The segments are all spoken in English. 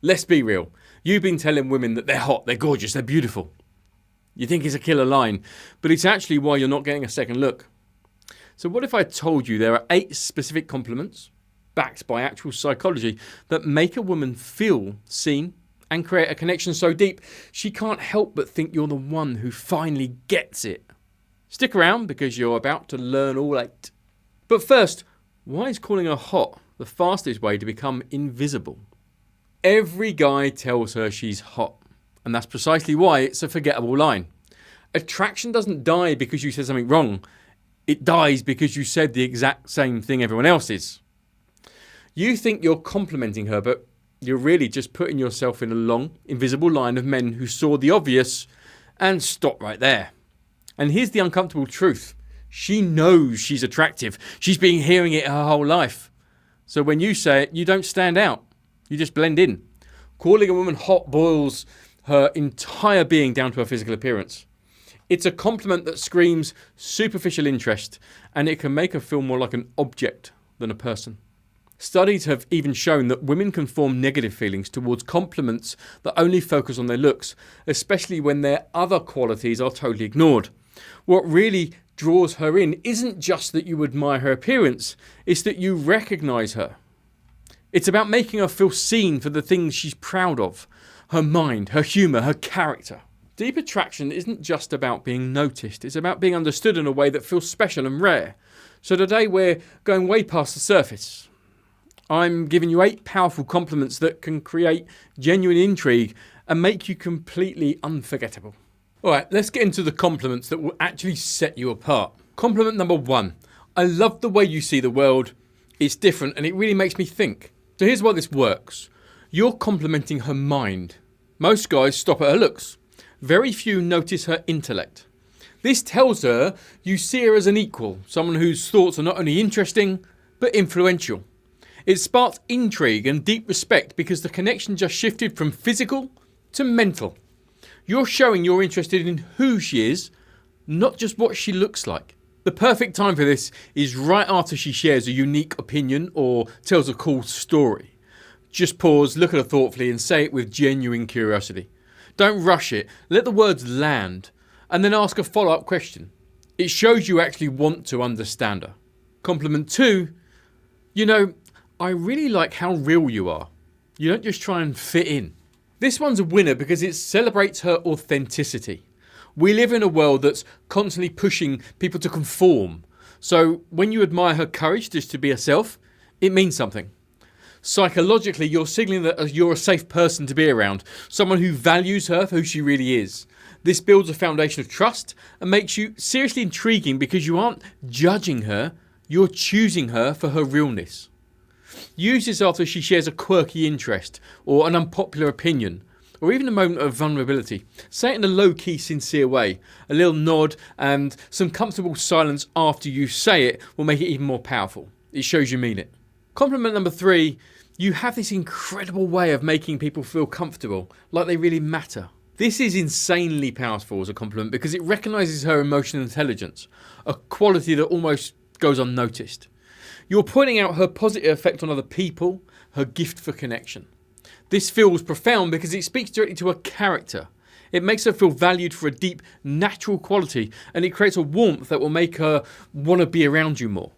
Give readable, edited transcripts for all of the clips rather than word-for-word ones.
Let's be real. You've been telling women that they're hot, they're gorgeous, they're beautiful. You think it's a killer line, but it's actually why you're not getting a second look. So what if I told you there are 8 specific compliments, backed by actual psychology, that make a woman feel seen and create a connection so deep she can't help but think you're the one who finally gets it? Stick around because you're about to learn all 8. But first, why is calling her hot the fastest way to become invisible? Every guy tells her she's hot, and that's precisely why it's a forgettable line. Attraction doesn't die because you said something wrong. It dies because you said the exact same thing everyone else is. You think you're complimenting her, but you're really just putting yourself in a long, invisible line of men who saw the obvious and stopped right there. And here's the uncomfortable truth. She knows she's attractive. She's been hearing it her whole life. So when you say it, you don't stand out. You just blend in. Calling a woman hot boils her entire being down to her physical appearance. It's a compliment that screams superficial interest, and it can make her feel more like an object than a person. Studies have even shown that women can form negative feelings towards compliments that only focus on their looks, especially when their other qualities are totally ignored. What really draws her in isn't just that you admire her appearance, it's that you recognise her. It's about making her feel seen for the things she's proud of, her mind, her humour, her character. Deep attraction isn't just about being noticed, it's about being understood in a way that feels special and rare. So today we're going way past the surface. I'm giving you 8 powerful compliments that can create genuine intrigue and make you completely unforgettable. Alright, let's get into the compliments that will actually set you apart. Compliment number 1. I love the way you see the world. It's different and it really makes me think. So here's why this works. You're complimenting her mind. Most guys stop at her looks. Very few notice her intellect. This tells her you see her as an equal, someone whose thoughts are not only interesting, but influential. It sparks intrigue and deep respect because the connection just shifted from physical to mental. You're showing you're interested in who she is, not just what she looks like. The perfect time for this is right after she shares a unique opinion or tells a cool story. Just pause, look at her thoughtfully and say it with genuine curiosity. Don't rush it, let the words land and then ask a follow-up question. It shows you actually want to understand her. Compliment 2, I really like how real you are. You don't just try and fit in. This one's a winner because it celebrates her authenticity. We live in a world that's constantly pushing people to conform. So when you admire her courage just to be herself, it means something. Psychologically, you're signaling that you're a safe person to be around, someone who values her for who she really is. This builds a foundation of trust and makes you seriously intriguing because you aren't judging her, you're choosing her for her realness. Use this after she shares a quirky interest or an unpopular opinion, or even a moment of vulnerability. Say it in a low-key, sincere way. A little nod and some comfortable silence after you say it will make it even more powerful. It shows you mean it. Compliment number 3, you have this incredible way of making people feel comfortable, like they really matter. This is insanely powerful as a compliment because it recognises her emotional intelligence, a quality that almost goes unnoticed. You're pointing out her positive effect on other people, her gift for connection. This feels profound because it speaks directly to her character. It makes her feel valued for a deep, natural quality, and it creates a warmth that will make her want to be around you more.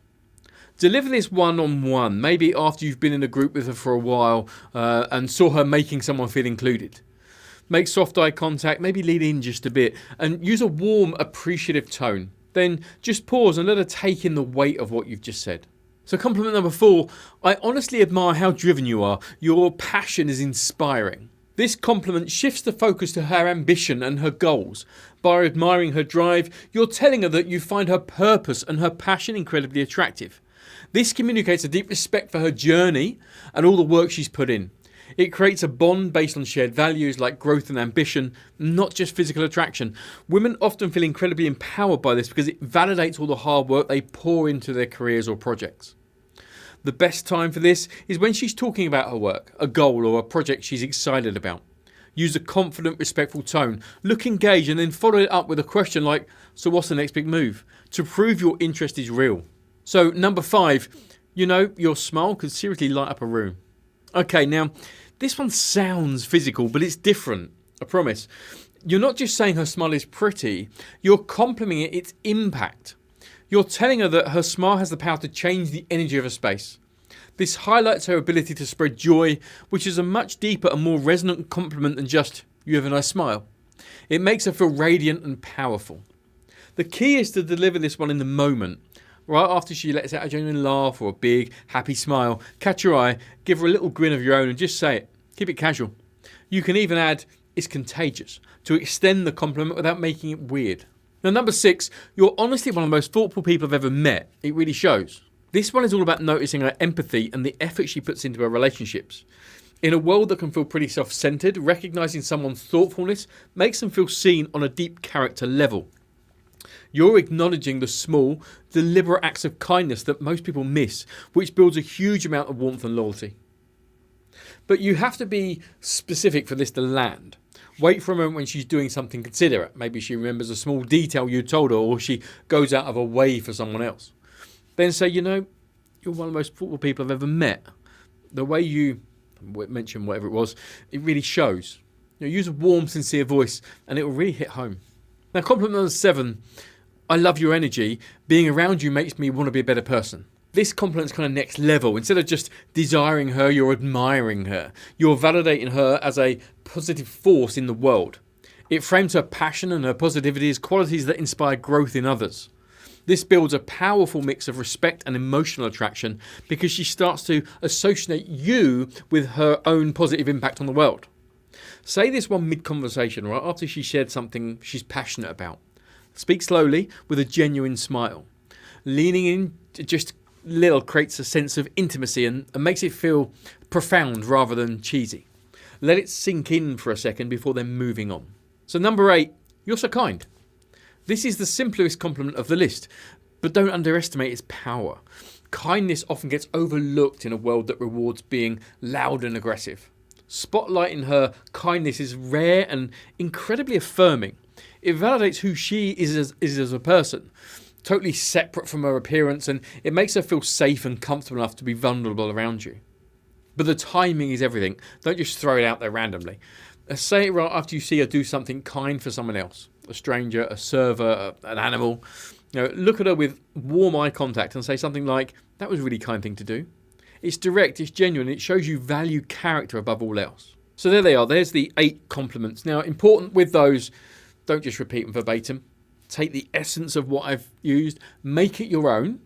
Deliver this one-on-one, maybe after you've been in a group with her for a while and saw her making someone feel included. Make soft eye contact, maybe lean in just a bit, and use a warm, appreciative tone. Then just pause and let her take in the weight of what you've just said. So compliment number 4, I honestly admire how driven you are. Your passion is inspiring. This compliment shifts the focus to her ambition and her goals. By admiring her drive, you're telling her that you find her purpose and her passion incredibly attractive. This communicates a deep respect for her journey and all the work she's put in. It creates a bond based on shared values like growth and ambition, not just physical attraction. Women often feel incredibly empowered by this because it validates all the hard work they pour into their careers or projects. The best time for this is when she's talking about her work, a goal or a project she's excited about. Use a confident, respectful tone. Look engaged and then follow it up with a question like, so what's the next big move? To prove your interest is real. So number 5, your smile could seriously light up a room. Okay, now This one sounds physical, but it's different, I promise. You're not just saying her smile is pretty, you're complimenting its impact. You're telling her that her smile has the power to change the energy of a space. This highlights her ability to spread joy, which is a much deeper and more resonant compliment than just, "you have a nice smile." It makes her feel radiant and powerful. The key is to deliver this one in the moment. Right after she lets out a genuine laugh or a big, happy smile, catch her eye, give her a little grin of your own and just say it. Keep it casual. You can even add, "it's contagious," to extend the compliment without making it weird. Now, number 6, you're honestly one of the most thoughtful people I've ever met. It really shows. This one is all about noticing her empathy and the effort she puts into her relationships. In a world that can feel pretty self-centered, recognizing someone's thoughtfulness makes them feel seen on a deep character level. You're acknowledging the small, deliberate acts of kindness that most people miss, which builds a huge amount of warmth and loyalty. But you have to be specific for this to land. Wait for a moment when she's doing something considerate. Maybe she remembers a small detail you told her, or she goes out of her way for someone else. Then say, "You know, you're one of the most thoughtful people I've ever met. The way you mention whatever it was, it really shows." Use a warm, sincere voice and it will really hit home. Now, compliment number 7, "I love your energy. Being around you makes me want to be a better person." This compliment's kind of next level. Instead of just desiring her, you're admiring her. You're validating her as a positive force in the world. It frames her passion and her positivity as qualities that inspire growth in others. This builds a powerful mix of respect and emotional attraction because she starts to associate you with her own positive impact on the world. Say this one mid-conversation, right after she shared something she's passionate about. Speak slowly with a genuine smile. Leaning in just little creates a sense of intimacy and makes it feel profound rather than cheesy. Let it sink in for a second before then moving on. So number 8, you're so kind. This is the simplest compliment of the list, but don't underestimate its power. Kindness often gets overlooked in a world that rewards being loud and aggressive. Spotlighting her kindness is rare and incredibly affirming. It validates who she is as a person, totally separate from her appearance, and it makes her feel safe and comfortable enough to be vulnerable around you. But the timing is everything. Don't just throw it out there randomly. Say it right after you see her do something kind for someone else, a stranger, a server, an animal. Look at her with warm eye contact and say something like, "That was a really kind thing to do." It's direct, it's genuine, it shows you value character above all else. So there they are, there's the 8 compliments. Now, important with those, don't just repeat them verbatim. Take the essence of what I've used, make it your own,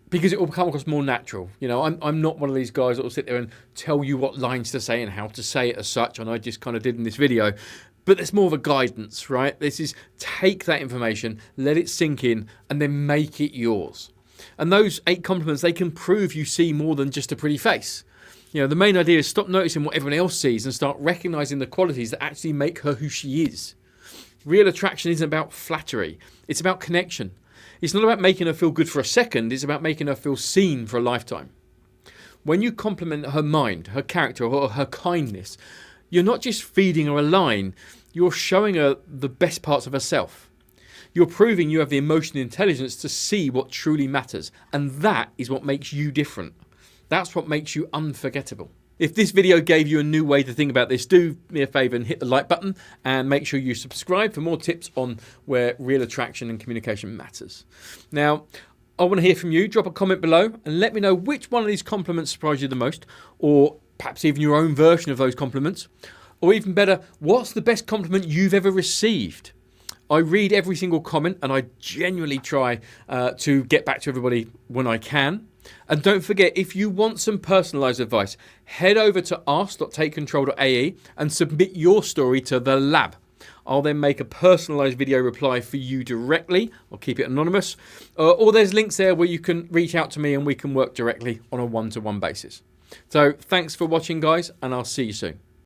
because it will come across more natural. I'm not one of these guys that will sit there and tell you what lines to say and how to say it as such, and I just kind of did in this video. But there's more of a guidance, right? This is take that information, let it sink in, and then make it yours. And those 8 compliments, they can prove you see more than just a pretty face. The main idea is stop noticing what everyone else sees and start recognizing the qualities that actually make her who she is. Real attraction isn't about flattery. It's about connection. It's not about making her feel good for a second. It's about making her feel seen for a lifetime. When you compliment her mind, her character, or her kindness, you're not just feeding her a line. You're showing her the best parts of herself. You're proving you have the emotional intelligence to see what truly matters. And that is what makes you different. That's what makes you unforgettable. If this video gave you a new way to think about this, do me a favour and hit the like button and make sure you subscribe for more tips on where real attraction and communication matters. Now, I want to hear from you. Drop a comment below and let me know which one of these compliments surprised you the most, or perhaps even your own version of those compliments. Or even better, what's the best compliment you've ever received? I read every single comment and I genuinely try to get back to everybody when I can. And don't forget, if you want some personalised advice, head over to ask.takecontrol.ae and submit your story to the lab. I'll then make a personalised video reply for you directly. I'll keep it anonymous. Or there's links there where you can reach out to me and we can work directly on a one-to-one basis. So thanks for watching, guys, and I'll see you soon.